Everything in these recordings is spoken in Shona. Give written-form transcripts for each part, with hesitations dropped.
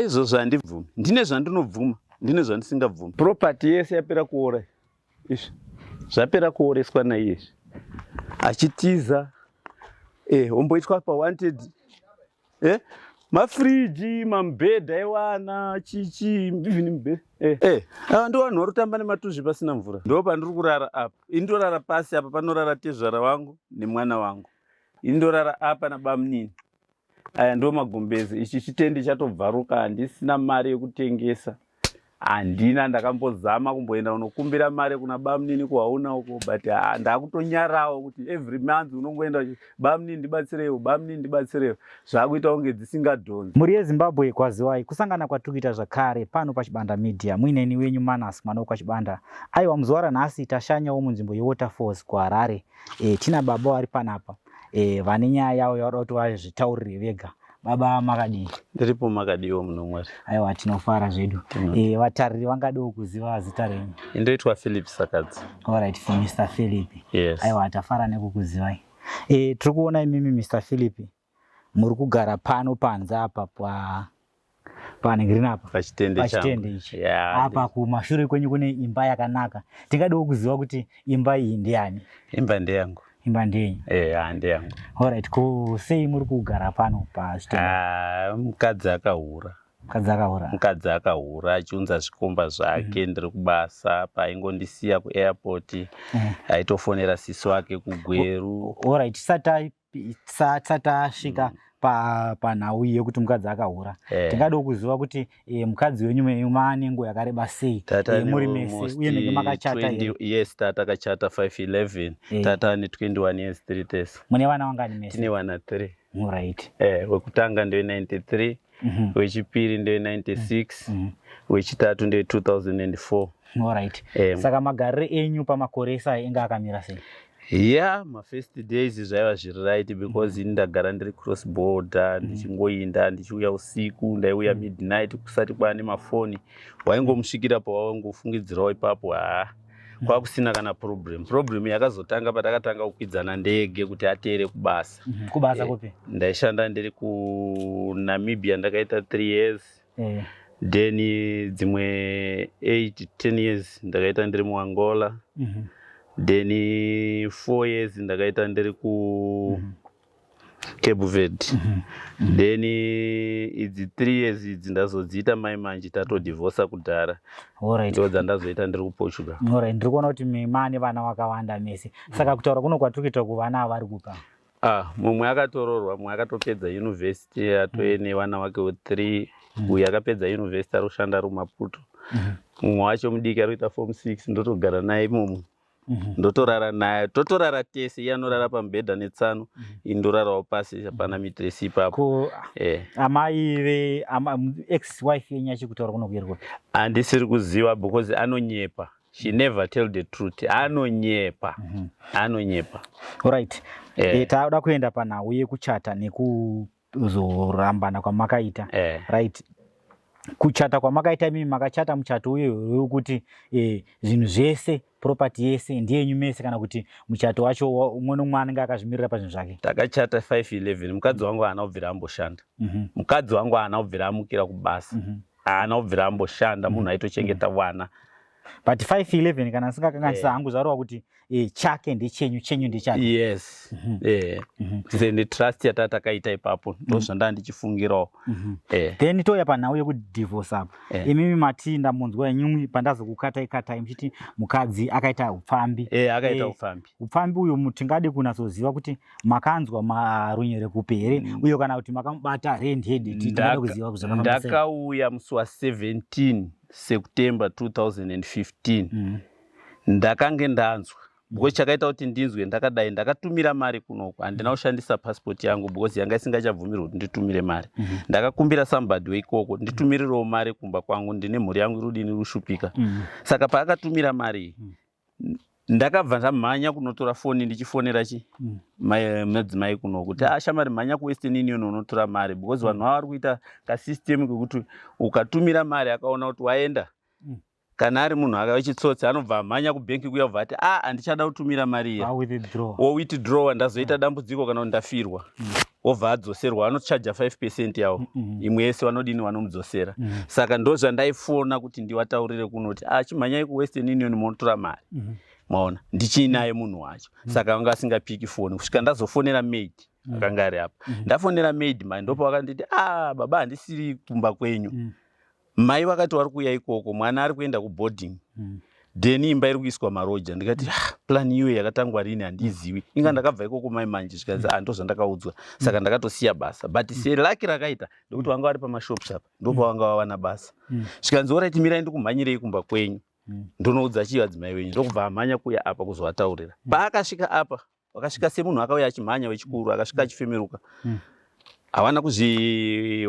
Izvozvo handibvumi. Ndine zvandinobvuma, ndine zvandisingabvumi. Property yese yapera kuora. Izvi zvapera kuoreswa naiye. Achitiza omboitwa pawanted. Mafriji, mambhedha ewana, chichi, even mbe. Ndo vanhu varikutamba nematuzvi pasina mvura. Ndo pandiri kurara apa. Indorara pasi apa panorara tezvara wangu nemwana wangu. Indorara apa nabamunini. Aya ndo magumbezi. Ichi chitende chatobvaruka, handisina mari yekutengesa. Handina, ndakambozama kumboenda unokumbira mari kuna bamunini kuhauna uko, but ndakutonyarawo kuti every month unongoenda bamunini ndibatsirewo, bamunini ndibatsirewo. Zvakuita kunge dzisingadhonzi. Muri yeZimbabwe kwaziwai kusangana kwatikuita zvakare pano paChibanda Media. Muineni wenyu Manass mwana kwaChibanda. Aiwa muzuva ranhasi tashanyawo munzvimbo yeWaterfalls kuHarare. Tina baba vari panapa. Vane nyaya yavo yavari kuti vazvitaurire vega. Baba makadini? Ndiripo makadiwo muno Mwari. Aiwa tinofara zvedu. Vatariri vangadawo kuziva zita renyu. Ndoitwa Phillip Sakadza. Alright, Mr. Phillip. Yes. Aiwa tafara nekukuzivai. Tiri kuona imimi Mr. Phillip muri kugara pano panze apa panenge apa pachitende ichi. Apa kumashure kwenyu kune imba yakanaka. Tingadawo kuziva kuti imba iyi ndiani? Imba ndeyangu. Imba ndenyu? Ndeyangu. Alright, sei muri kugara pano pachitende? Mukadzi akahura. Mukadzi akahura achiunza zvikomba zvake, ndiri kubasa paingondisiya kuairport. Aitofonera sisi wake kuGweru. Alright, tisati asvika panhau yekuti mukadzi akahura. Tingadawo kuziva kuti mukadzi wenyu maane nguva yakareba sei muri mese uye nenge makachata here? Yes, takachata 511. Tata ane 21 years 3 days. Mune vana vangani mese? Tine vana 3. Alright. Wekutanga ndewe 93, wechipiri ndewe 96, wechitatu ndewe 2004. Alright. Saka magariro enyu pamakore esa inga akamira sei? My first days zvaiva zviri right because ndagara ndiri cross border, ndichingoinda ndichiuya usiku, ndaiuya midnight kusati kwaane mafoni. Waingomusvikira pawaingofungidzirawo ipapo kwakusina kana problem yakazotanga patakatanga kukwidzana ndege kuti ateere kubasa. Kubasa kupi? Ndaishanda ndiri kuNamibia ndakaita 3 years. Then dzimwe 8-10 years ndakaita ndiri muAngola. Then 4 years ndakaita ndiri ku Cape Verde. Then idzi 3 years idzi ndazodziita mai manje tatodivorsa kudhara. Alright. Ndo dzandazoita ndiri kuPortugal. Alright, ndiri kuona kuti mane vana vakawanda mese. Saka kutaura kuno kwatikuita kuvana vari kupa? Mumwe akatororwa, mumwe akatopedza university atoene vana wake 3. Uyu akapedza university aroshanda ari muMaputo. Mumwe wacho mudiki arikuita form 6 ndotogara naye imomo. Ndotorara naye, totorara tese, iye anorara pamubhedha netsano, indorarawo pasi pana mitresi ipapo. Amai ex-wife yenyu achikutaura kuno kuyerwa? Handisiri kuziva because anonyepa. She never tell the truth. Anonyepa. Alright. Tauda kuenda panhau yekuchata nekuzorambana kwamakaita. Right. Kuchata kwamakaita imimi makachata muchato uye wekuti zvinhu zvese property yese ndiyenyu mese kana kuti muchato wacho umwe nomwe anenge akazvimirira pazvinhu zvake? Takachata 511. Mukadzi wangu haana kubvira amboshanda. Mukadzi wangu haana kubvira amukira kubasa. Haana kubvira amboshanda, munhu aitochengeta wana. But 511 kana singakanganisa hangu zvarova kuti chake ndechenyu, chenyu ndechake. Yes. Then trust yatatakaita ipapo ndo zvanda ndichifungirawo. Then toya panhau yekudivorce apa. Imimi mati ndamunzwa nyumwe pandazokukata muchiti mukadzi akaita upfambi. Akaita upfambi. Upfambi uyu tingade kunatsoziva kuti makanzwa marunyere kupere uye kana kuti makamubata red headed tingade kuziva kuti zvakafamba sei. Ndakauya musi wa 17 September 2015. Ndakange ndanzwa. Because chakaita kuti ndinzwe ndakadai ndakatumira mari kunoko. Handina kushandisa passport yangu because yanga isingachabvumirwi kuti nditumire mari. Ndakakumbira somebody weikoko nditumirirewo mari kumba kwangu, ndine mhuri yangu irudini rushupika. Saka paakatumira mari ndakabva ndamhanya kunotora foni ndichifonera madzimai kuno kuti shamari mhanya kuWestern Union unotora mari because vanhu vari kuita kasystem kekuti ukatumira mari akaona kuti waenda kana ari munhu akachitsotsi anobva mhanya kubenki kuya kubva ati handichada kutumira mari iya, withdraw ndazoita dambudziko kana kuti ndafirwa. obva adzoserwa, vanochaja 5% yavo, imwe yese vanodini vanomudzosera. Saka ndozvandaifona kuti ndiwataurire kunoti chimhanyai kuWestern Union motora mari. Maona ndichinaye munhu wacho. Saka vanga asingapiki foni kusvika ndazofonera maid akanga ari apa. Ndafonera maid mai ndopo vakanditi baba handisiri kumba kwenyu. Mai vakati vari kuuya ikoko, mwana ari kuenda kuboarding. Then imba iri kuiswa maroja. Ndikati plan iwe yakatangwa rini handizivi. Inga ndakabva ikoko mai manje zvikanzi ndozvandakaudzwa. Saka ndakatosiya basa. But selaki rakaita ndokuti vanga vari pamashop shop. Ndopo vanga vawana basa. Zvikanzi alright mirai ndikumhanyirei kumba kwenyu. Ndonoudza chivadzimai venyu. Ndokubva amhanya kuuya apa kuzovataurira. Paakasvika apa, wakasvika semunhu akauya achimhanya wechikuru, akasvika achifemeruka. Havana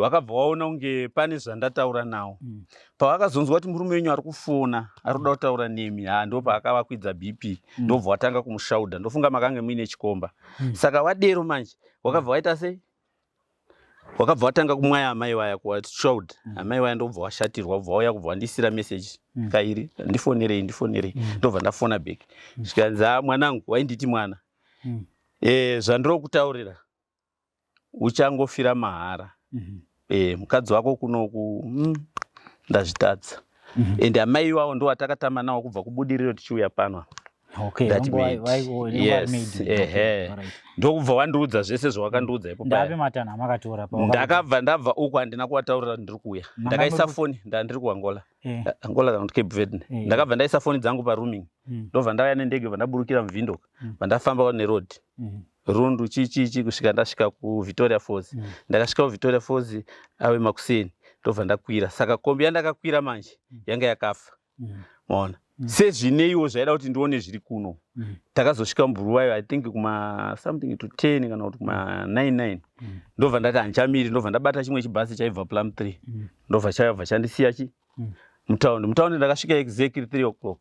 wakabva waona unge pane zvandataura nawo. Pavakazonzwa kuti murume wenyu ari kufona, ari kuda kutaura nemi, ndopa akavakwidza BP, ndobva watanga kumushaudha. Ndofunga makange muine chikomba. Saka wadero manje, wakabva waita sei? Wakabva watanga kumwaya amai vaya kuvatshaudha. Amai vaya ndobva washatirwa, wabva wauya kubva wandisira message kairi, ndifonerei. Ndobva ndafona back. Zvikanzi mwanangu, wainditi mwana. Zvandiri kutaurira. Uchangofira mahara. Mukadzi wako kunoku ndazvitadza. Ende amai ivavo ndo watakatama nawo kubva kubudiriro tichiuya pano. Yes. Ndokubva wandiudza zvese zvawakandiudza ipo paya. Ndabva uko handina kuvataurira ndiri kuuya. Ndakaisa foni ndandiri kuAngola. Angola kana Cape Verde. Ndakabva ndaisa foni dzangu parooming. Ndobva ndauya nendege vandaburukira muvhindoka. Vandafamba neroad. Rundu chichi kusvika ndasvika kuVictoria Falls. Ndakasvika kuVictoria Falls ave makuseni. Ndobva ndakwira. Saka kombi yandakakwira manje yanga yakafa. Maona. Sezvineiwo zvaida kuti ndione zviri kuno. Takazosvika muBuluwayo I think kuma something to 10 kana kuti kuma 99. Ndobva ndati hanchamiri, ndobva ndabata chimwe chibhasi chaibva Plum 3. Ndobva chabva chandisiya mutaundi ndakasvika exactly 3 o'clock.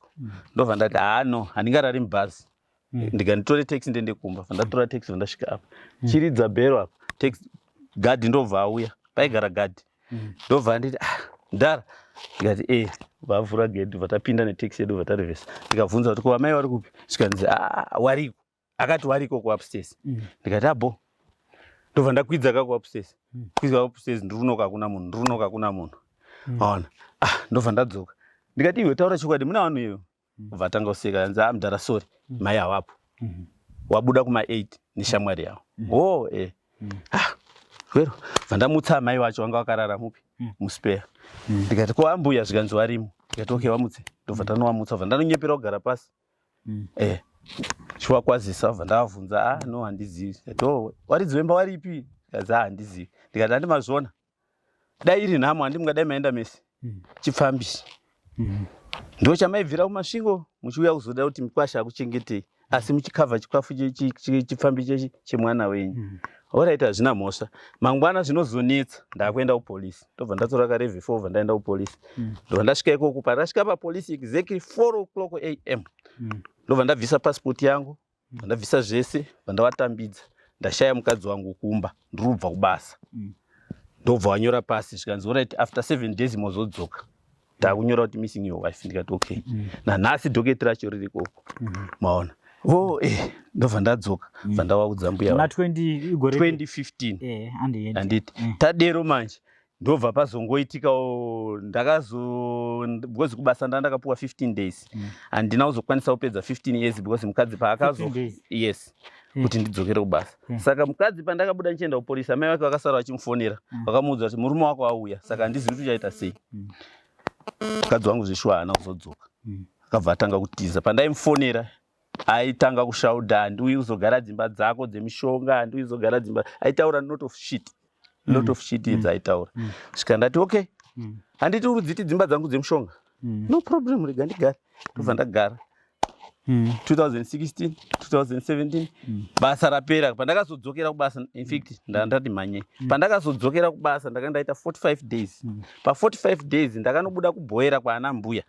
Ndobva ndati no, handingarari mubhasi. Ndikanditore taxi ndende kumba. Ndatora taxi ndasvika apa. Chiridza bhero apa. Taxi gadhi ndobva auya. Paigara gadhi. Ndobva nditi ndara. Ndikati vavhura gedhi, vatapinda netaxi yedu vatarevesa. Ndikabvunza kuti amai vari kupi? Zvikanzi wariko. Akati wariko kuupstairs. Ndikati ndobva ndakwidza kuupstairs. Kwidza kuupstairs ndirunoka hakuna munhu. Maona. Ndobva ndadzoka. Ndikati iwe taura chokwadi muna vanhu iwe. Vatanga kuseka anzi mudhara sorry. Mai havapo. Wabuda kuma 8 neshamwari yavo. Kwero vandamutsa amai vacho vanga vakarara mupi? Muspare. Ndikati ko ambuya zvikanzi varimo. Ndikati okay vamutse. Ndobva tanovamutsa vandanonyepera kugara pasi. Chiwakwazisa vandavabvunza no handizivi. Ndikati waridzi wemba waripi? Ndikati handizivi. Ndikati handimazvona. Dai iri nhamo handimungadai maenda mese. Chipfambisi. Ndo chamaibvira kumasvingo muchiuya kuzoda kuti mikwasha akuchengetei. Asi muchikavha chikafu chipfambi chemwana wenyu. Alright, hazvina mhosva. Mangwana zvinozonetsa ndakuenda kupolisi. Ndobva ndatora karevhi 4 ndaenda kupolisi. Ndobva ndasvika ikoko pandasvika papolisi exactly 4 o'clock AM. Ndobva ndabvisa passport yangu, ndabvisa zvese, ndawatambidza. Ndashaya mukadzi wangu kumba, ndiri kubva kubasa. Ndobva wanyora pasi zvikanzi alright after 7 days mozodzoka. Ndakunyora kuti missing your wife. Ndikati okay. Nanhasi dhoketi racho riri ikoko. Maona. Ndobva ndadzoka. Vandawaudza mbuya. Na 2015. Handiti. Tadero manje. Ndobva pazongoitika because kubasa ndakapuwa 15 days. Handina kuzokwanisa kupedza 15 years because mukadzi paakazo. Yes. Kuti ndidzokere kubasa. Saka mukadzi pandakabuda ndichienda kupolisi, mai vake vakasara vachimufonera. Vakamuudza kuti murume wako auya. Saka handizivi kuti uchaita sei. Mukadzi wangu zvishwa haana kuzodzoka. Akabva atanga kutiza. Pandaimufonera aitanga kushaudha, handiuyi kuzogara dzimba dzako dzemishonga, handiuyi kuzogara dzimba. Aitaura lot of shit dzaitaura. Svika ndati okay. Handiti urudziti dzimba dzangu dzemishonga. No problem, rega ndigare. Ndobva ndagara. 2016, 2017, basa rapera. Pandakazodzokera kubasa, in fact, ndandati manye. Pandakazodzokera kubasa ndakandaita 45 days. Pa 45 days ndakanobuda kubhoera kwaana mbuya.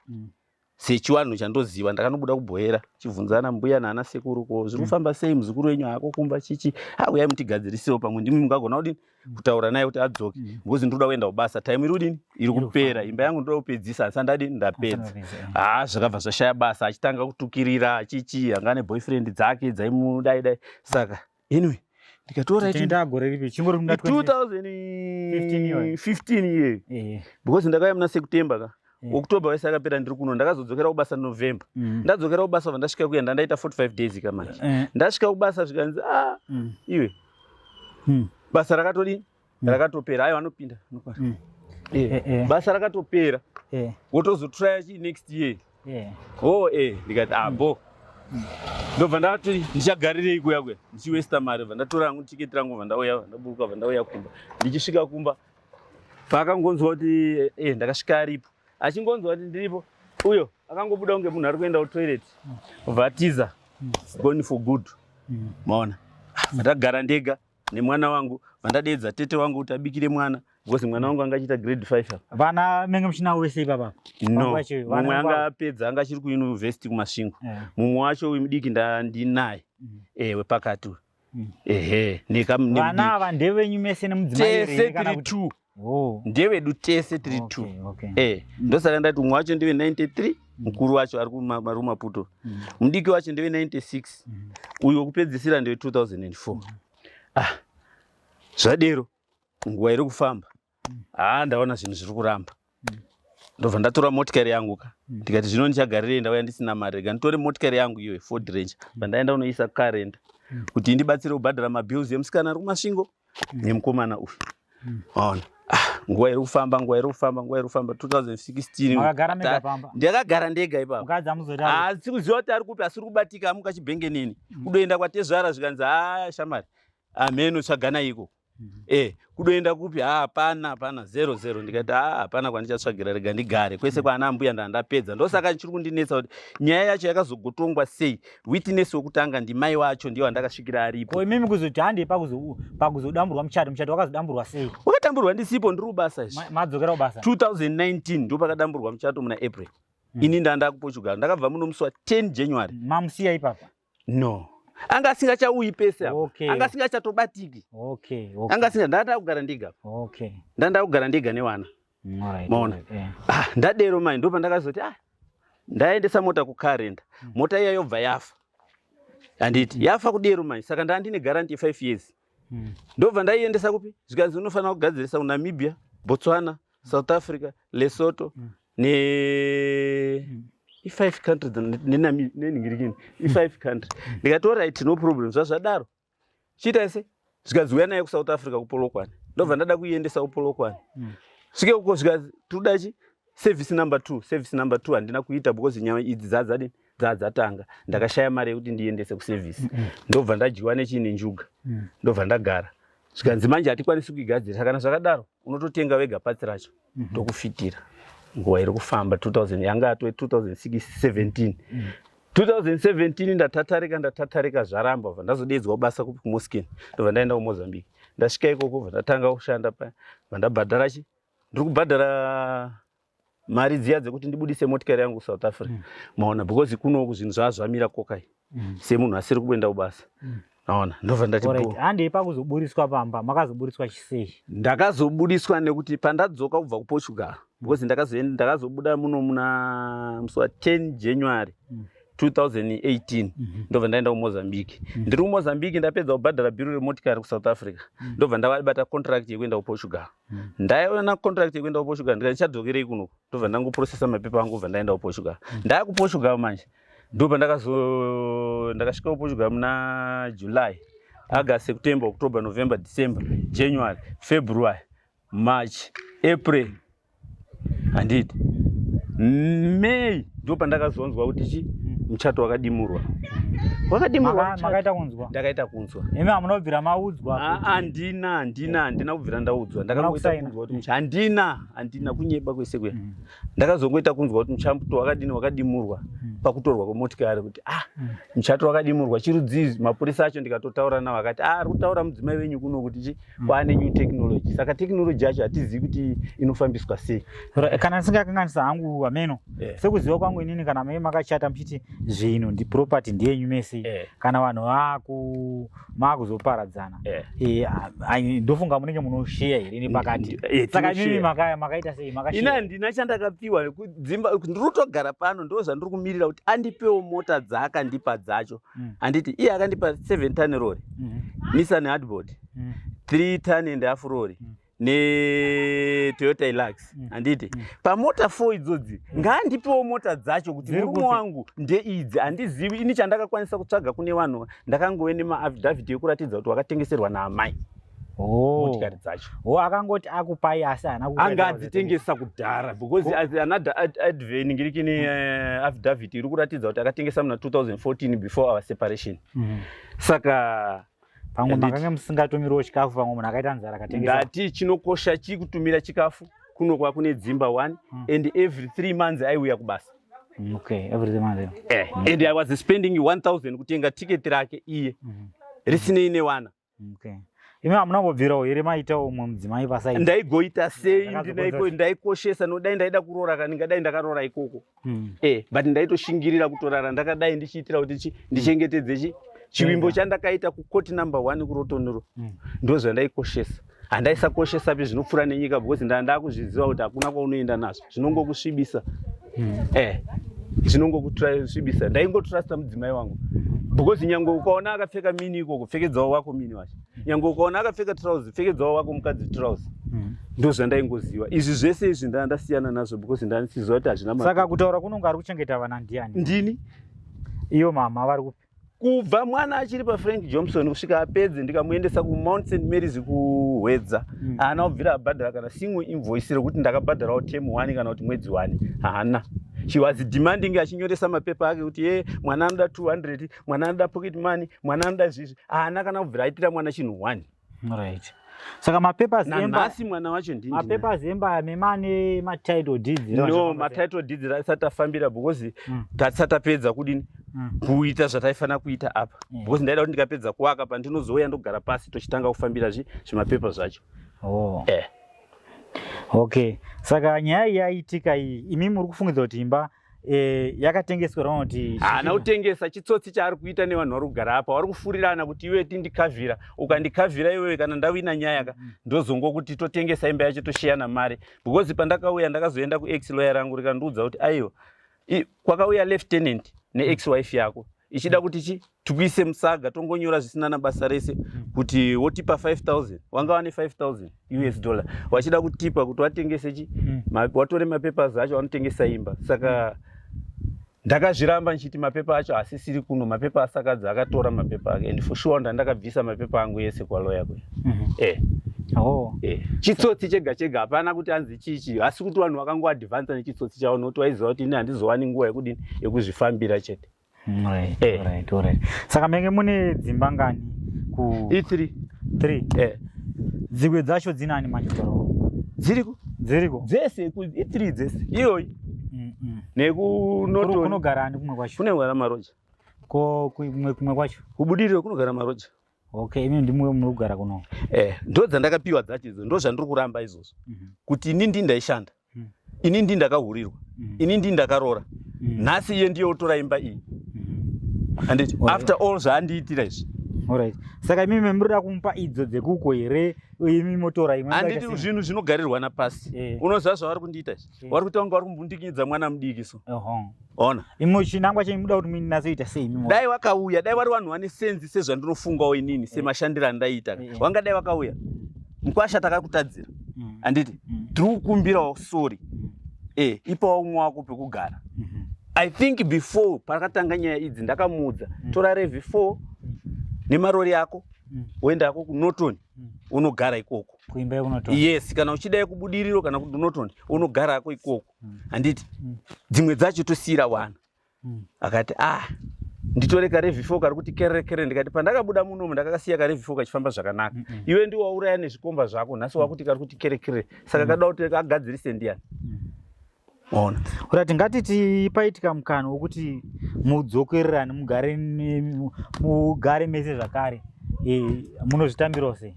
Sechiwanhu chandoziva ndakanobuda kubhoera chivhunzana mbuya naana sekuru ko zviri kufamba sei muzukuru wenyu ako kumba chichi uyai mutigadzirisewo pamwe ndimi mungagona kudini kutaura naye kuti adzoke because ndoda kuenda kubasa time iri kudini iri kupera imba yangu ndoda kupedzisa asi ndadini ndapedza zvakabva zvashaya basa achitanga kutukirira chichi hanga ne boyfriend dzake dzaimudai dai saka anyway ndikatora tenda gore ripi chingori muna 2015 year because ndakauya muna September ka October wese akapera ndiri kuno ndakazodzokera kubasa November ndadzokera kubasa vandasvika kuya ndandaita 45 days kamanje ndasvika kubasa zvikanzi iwe basa rakatodini rakatopera aiwa vanopinda basa rakatopera wotozotrya chi next year ndikati bo ndobva ndati ndichagarirei kuya kuya ndichiwesta mari vandatora hangu tiketi rangu vandauya vandaburuka vandauya kumba ndichisvika kumba paakangonzwa kuti ndakasvika aripo achingonzwa kuti ndiripo uyo akangobuda kunge munhu ari kuenda kutoilet vatiza gone for good maona vandagara ndega nemwana wangu vandadedza tete wangu kuti abikire mwana because mwana wangu anga achiita grade 5 vana menge muchina wese ipapa no mumwe anga apedza anga achiri kuuniversity kumasvingo mumwe wacho mudiki ndinaye wepakati vana ava ndevenyu mese nemudzimai kana kuti ndevedu tese tiri 2 ndosaka ndati umwe wacho ndeve 93 mukuru wacho ari kumarumaputo mudiki wacho ndeve 96 uyo wekupedzisira ndeve 2004 zvadero nguva iri kufamba ndaona zvinhu zviri kuramba ndobva ndatora motikari yangu ka ndikati zvino ndichagarirei ndauya ndisina mari rega nditore motikari yangu iyoyo Ford Ranger vandaenda unoisa karenda kuti ndibatsire kubhadhara mabills emusikana ari kumasvingo nemukomana uyu ona nguva iri kufamba 2016 ndakagara ndega ipapo asi kuziva kuti ari kupi asiri kubatika amuka chibhenge nini kudoenda kwatezvara zvikanzi shamari ameno tsvagana iko kudoenda kupi hapana 00 ndikati hapana kwandichatsvagira rega ndigare kwese kwaana ambuya ndandapedza ndosaka chiri kundinetsa kuti nyaya yacho yakazogotongwa sei witness wekutanga ndimai wacho ndiye wandakasvikira aripo mimi kuzoti hande pakuzodamburwa muchato wakazodamburwa sei wakadamburwa ndisipo ndiri kubasa izvi madzokera kubasa 2019 ndo pakadamburwa muchato muna April ini ndanda kuPortugal ndakabva muno musi wa 10 January mamusiya ipapa no anga asingachauyi pese apo anga asingachatobatiki anga ndanda kugara ndiga ndanda kugara ndiga newana maona ndadero mai ndo pandakazoti ndaendesa mota kukarenda mota iya yobva yafa handiti yafa kudero mai saka ndandine guarantee 5 years ndobva ndaiendesa kupi zvikanzi unofanira kugadzirisa kuNamibia Botswana South Africa Lesotho ne i5 countries neningirikini i5 countries ndikatora right no problem zvadaro chita ese zvikanzi uya naye kuSouth Africa kuPolokwane ndobva ndada kuiendesa kuPolokwane svike uko zvikanzi tudachi service number 2 handina kuita because nyama idzi dzadzatanga ndakashaya mari yekuti ndiendese kuservice ndobva ndadyiwa nechine njuga ndobva ndagara zvikanzi manje hatikwanisi kuigadzira kana zvakadaro unototenga wega patsi racho ndokufitira nguva iri kufamba 2000 yanga atwe 2017 ndatatarika zvaramba bva ndazodedzwa basa kupi kuMoscow ndobva ndaenda kuMozambique ndasvika ikoko bva ndatanga kushanda paya bva ndabhadhara ndiri kubhadhara mari dziya dzekuti ndibudise motikari yangu South Africa maona because kunoku zvinhu zvazvamira kokai semunhu asiri kuenda kubasa naona ndobva ndati hande pakuzoburiswa pamba makazoburiswa chisei ndakazobudiswa nekuti pandadzoka kubva kuPortugal because ndakazobuda muno muna musi wa 10 January 2018 ndobva ndaenda kuMozambique ndiri kuMozambique ndapedza kubhadhara bhiro remotikari kuSouth Africa ndobva ndabata contract yekuenda kuPortugal ndaiona contract yekuenda kuPortugal ndikati ndichadzokerei kunoku ndobva ndangoprocessa mapepa angu bva ndaenda kuPortugal ndaya kuPortugal manje ndobva ndakasvika kuPortugal muna July August September October November December January February March April handiti May ndopa ndakazonzwa kuti muchato wakadimurwa makaita kunzwa ndakaita kunzwa imi amunobvira maudzwa handina kubvira ndaudzwa ndakangoita kunzwa kuti handina kunyeba kwese kuya ndakazongoita kunzwa kuti muchato wakadimurwa pakutorwa kwemotikari kuti muchato wakadimurwa chirudzizi mapurisa acho ndikatotaura nawo akati ari kutaura mudzimai wenyu kuno kuti kwaane new technology saka technology yacho hatizivi kuti inofambiswa sei kana ndisingakanganisa hangu ameno sekuziva kwangu inini kana mai makachata muchiti zvinhu ndi property ndeyenyu mese kana vanhu makuzoparadzana ndofunga munenge munoshare here nepakati saka mimi makaita sei ina handina chandakapiwa kudzimba ndirikutogara pano ndo zvandiri kumirira kuti andipewo mota dzaakandipa dzacho handiti iye akandipa 7 ton lorry Nissan hardboard 3 ton and half lorry ne Toyota Hilux handiti pamota 4 idzodzi ngaandipewo mota dzacho kuti murume wangu ndeidzi handizivi ini chandakakwanisa kutsvaga kune vanhu ndakangove nemaaffidavit ekuratidza kuti wakatengeserwa naamai motikari dzacho akangoti akupai asi anga adzitengesa kudhara because another adveni ngiri kine affidavit iri kuratidza kuti akatengesa muna 2014 before our separation saka pamwe makange musingatumiriwo chikafu pamwe munhu akaita nzara akatengesa ndati chinokosha chikutumira chikafu kunokwa kune dzimba 1 and every 3 months aiuya kubasa every 3 months and I was spending 1000 kutenga ticket rake iye risinei newana imi hamunambobvirawo here maitawo umwe mudzimai pasai ndaigoita sei ndaikoshesa nodai ndaida kurora kana ndingadai ndakarora ikoko but ndaitoshingirira kutorara ndakadai ndichiitira kuti ndichengetedze chivimbo chandakaita kukoti number 1 kurotonero ndozvandaikoshesa handaisakoshesa zvinopfuura nenyika because ndakuzviziva kuti hakuna kwaunoenda nazvo zvinongokusvibisa zvinongokusvibisa ndaingotrasta mudzimai wangu because nyange ukaona akapfeka mini ikoko pfekedzawo wako mini wacho nyange ukaona akapfeka trouser pfekedzawo wako mukadzi trouser ndozvandaingoziva izvi zvese izvi ndandasiyana nazvo because ndandisiziva kuti hazvina saka kutaura kunonga ari kuchengeta vana ndiani ndini iyo mama vari kupi kubva mwana achiri paFrank Johnson kusvika apedze ndikamuendesa kuMount St Mary's kuhwedza haana kubvira abhadhara kana single invoice rekuti ndakabhadharawo term 1 kana kuti mwedzi 1 haana. She was demanding achinyoresa mapepa ake kuti mwana anoda 200 mwana anoda pocket money mwana anoda zvizvi haana kana kubvira aitira mwana chinhu 1 right. Saka mapepa zemba mwana wacho ndini mapepa zemba memane ma title deeds no ma title deeds asati afambira because tasati apedza kudini kuita zvataifana kuita apa because ndaida kuti ndikapedza kuaka pandinozouya ndogara pasi tochitanga kufambira zvimapepa zvacho. Okay, saka nyaya yaitika iyi imi muri kufungidza kuti imba yakatengeswa kuti haana kutengesa chitsotsi chaari kuita nevanhu vari kugara apa vari kufurirana kuti iwe tindikavhira ukandikavhira iwewe kana ndawina nyaya ndozongokuti totengesa imba yacho toshiyana mari because pandakauya ndakazoenda kuex lawyer rangu rikandiudza kuti aiwa kwakauya lieutenant neex wife yako ichida kuti tikuise musaga tongonyora zvisina nabasa rese kuti wotipa 5000 wanga wane 5000 US dollar wachida kutipa kuti watengese watore mapapers acho wanotengesa imba saka ndakazviramba nchiti mapepa acho asisiri kuno mapepa Sakadza akatora mapepa ake and for sure ndakabvisa mapepa angu yese kwa lawyer kwe chitsotsi chega chega hapana kuti anzi chichi asi kuti vanhu vakango advance nechitsotsi chavo noti waiziva kuti ini handizowani nguva yekudini yekuzvifambira chete. Right. Saka menge mune dzimba ngani ku E3 dzimwe dzacho dzinani manjoro dziriko dzese ku E3 dzese iyoyi neku noto kunogara ani kumwe kwacho kunogara maroja ko kumwe kwacho kubudiriro kunogara maroja. Okay, imi ndimwe munogara kuno ndo dzandakapiwa dzacho idzo ndo zvandiri kuramba izvozvo kuti ini ndaishanda ini ndakahurirwa ini ndakarora nhasi iye ndiye otora imba iyi and after all zvaandiitira izvi. Alright, saka imi murida kumupa idzo dzekuko here imi motora imwe handiti zvinhu zvinogarirwana pasi unoziva zvavari kundiita izvi vari kuita kunge vari kumbundikidza mwana mudikiso ona imwe chinangwa chemuda kuti mini nazoita sei imi dai wakauya dai vari vanhu vane senzi sezvandinofungawo inini semashandiro andaita wanga dai wakauya mukwasha takakutadzira handiti tiri kukumbirawo sori ipawo umwe wako pekugara. I think before pakatanga nyaya idzi ndakamuudza tora revi 4 nemarori yako uenda yako kunotoni unogara ikoko kuimba yekunotoni. Yes, kana uchida kubudiriro kana kunotoni unogara yako ikoko handiti dzimwe dzacho tosiyira wana akati nditore karevi 4 kari kuti kerekere ndikati pandakabuda munomu ndakakasiya karevi 4 kachifamba zvakanaka iwe ndiwo wauraya nezvikomba zvako nhasi wakuti kari kuti kerekere saka kada kuti agadzirise ndiani ona urati ngatiti paitika mukano wokuti mudzokererane mugare mese zvakare munozvitambirawo sei?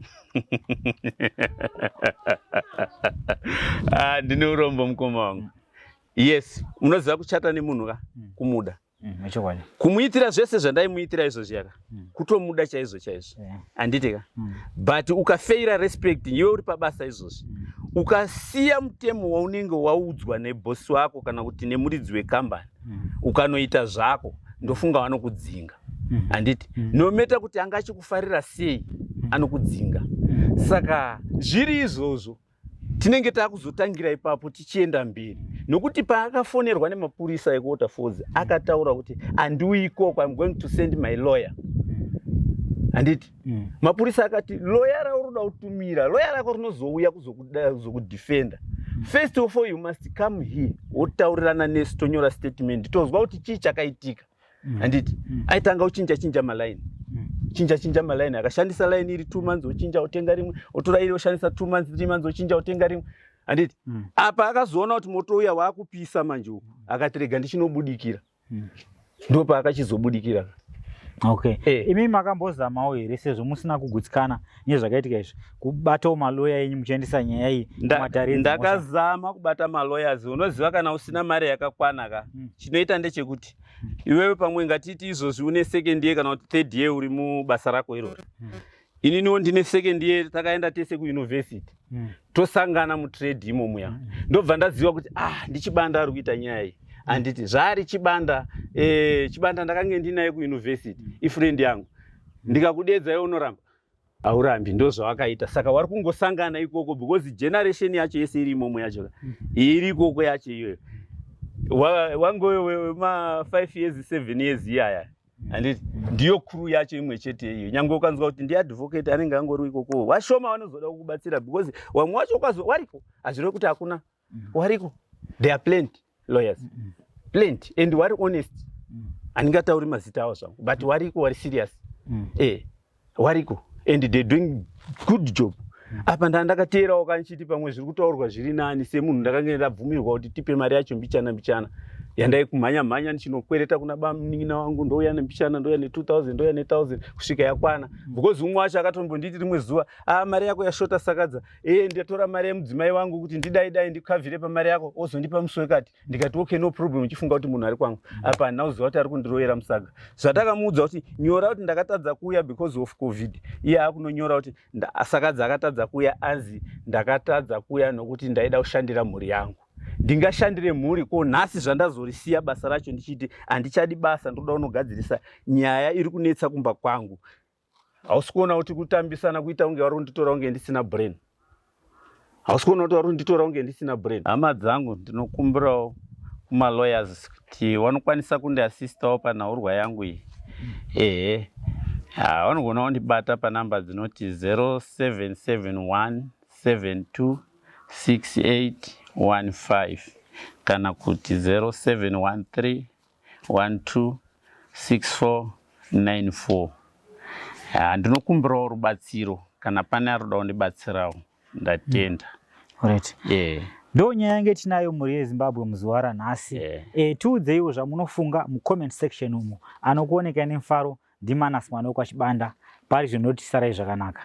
Ndine urombo mukoma wangu. Yes, unoziva kuchata nemunhu kumuda kumuitira zvese zvandaimuitira izvozvi yaka kutomuda chaizvo anditeka but ukafeira respect iwe uri pabasa izvozvi ukasiya mutemo waunenge waudzwa nebhosi wako kana kuti nemuridzi wekambani ukanoita zvako ndofunga vanokudzinga handiti nometa kuti anga achikufarira sei anokudzinga saka zviri izvozvo tinenge takuzotangira ipapo tichienda mberi nokuti paakafonerwa nemapurisa ekuwaterfalls akataura kuti andiuyi ikoko I'm going to send my lawyer handiti mapurisa akati lawyer rauroda kutumira lawyer rako rinozouya kuzokudefenda first of all you must come here wotaurirana nesu tonyora statement tozwa kuti chii chakaitika handiti aitanga uchinja malaini chinja malaini akashandisa line iri 2 months ochinja otenga rimwe otora iri oshandisa 2 months 3 months ochinja otenga rimwe handiti apa akazoona kuti moto uya wakupisa manje uko akatirega ndichinobudikira ndopa akachizobudikira imi makambozamawo here sezvo musina kugutsikana nezvakaitika izvi kubatawo maloya enyu muchiendesa nyaya iyi ndakazama kubata maloyers unoziva kana usina mari yakakwana ka chinoita ndechekuti iwewe pamwe ngatiti izvozvi une second year kana kuti third year uri mubasa rako iroro ininiwo ndine second year takaenda tese kuuniversity tosangana mutrade imomo ya ndobva ndaziva kuti ndichibanda ari kuita nyaya iyi anditi zvari chibanda ndakange ndinaye kuuniversity ifriend yangu ndikakudedza iwe unoramba aurambi ndozvawakaita saka wari kungosangana ikoko because generation yacho yese iri imomo yacho iri ikoko yacho iyoyo wangowe ma 5 years 7 years iyaya handiti ndiyo crew yacho imwe chete iyo nyange ukanzwa kuti ndi advocate anenge angori ikoko washoma vanozoda kukubatsira because wamwe wacho ukazo wariko hazviri kuti hakuna wariko they are plenty lawyers plenty and wari honest handingatauri mazita avo zvangu but wariko wari serious wariko and they doing good job apa ndakateerawo kanchiti pamwe zviri kutaurwa zviri nani semunhu ndakange ndabvumirwa kuti tipe mari yacho mbichana yandai kumhanya ndichinokwereta kuna bamunina wangu ndouya nembichana ndouya ne2000 ndouya ne1000 kusvika yakwana because umwe wacho akatombonditi rimwe zuva mari yako yashota Sakadza ndatora mari yemudzimai wangu kuti ndidai ndikavhire pamari yako ozondipa musi wekati ndikati okay no problem uchifunga kuti munhu ari kwangu apa ndauziva kuti ari kundiroyera musaga zvatakamuudza kuti nyora kuti ndakatadza kuuya because of covid iye akunonyora kuti Sakadza akatadza kuuya anzi ndakatadza kuuya nokuti ndaida kushandira mhuri yangu ndingashandire mhuri ko nhasi zvandazorisiya basa racho ndichiti handichadi basa ndoda unogadzirisa nyaya iri kunetsa kumba kwangu hausi kuona kuti kutambisana kuita unge wari kunditora unge ndisina brain hausi kuona kuti wari kunditora unge ndisina brain hama dzangu ndinokumbirawo kumalawyers kuti vanokwanisa kundiasistawo panhaurwa yangu iyi vanogona kundibata panhamba dzinoti 0771 72 6815 kana kuti 0713 12 6494 ndinokumbirawo rubatsiro kana pane aroda kundibatsirawo ndatenda ndo nyaya yange tinayo mhuri yeZimbabwe muzuva ranhasi tiudzeiwo zvamunofunga mucomment section umo anokuoneka nemufaro ndiManass mwana wekwachibanda pari zvinotisarai zvakanaka.